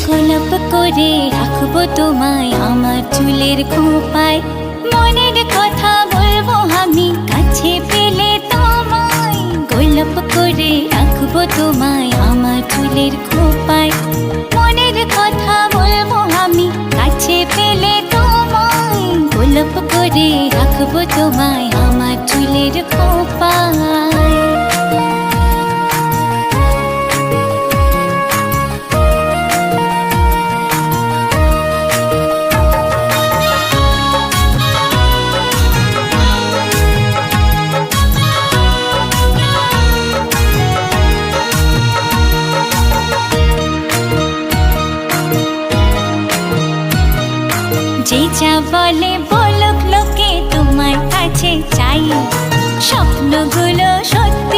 গোলাপ করে রাখবো তোমায় আমার চুলের খোঁপায়, মনের কথা বলবো আমি কাছে পেলে তোমায়। গোলাপ করে রাখবো তোমায় আমার চুলের খোঁপায়, মনের কথা বলবো আমি কাছে পেলে তোমায়। গোলাপ করে রাখবো তোমায় আমার চুলের খোঁপায়। যে যা বলে বলুক লোকে, তোমার কাছে চাই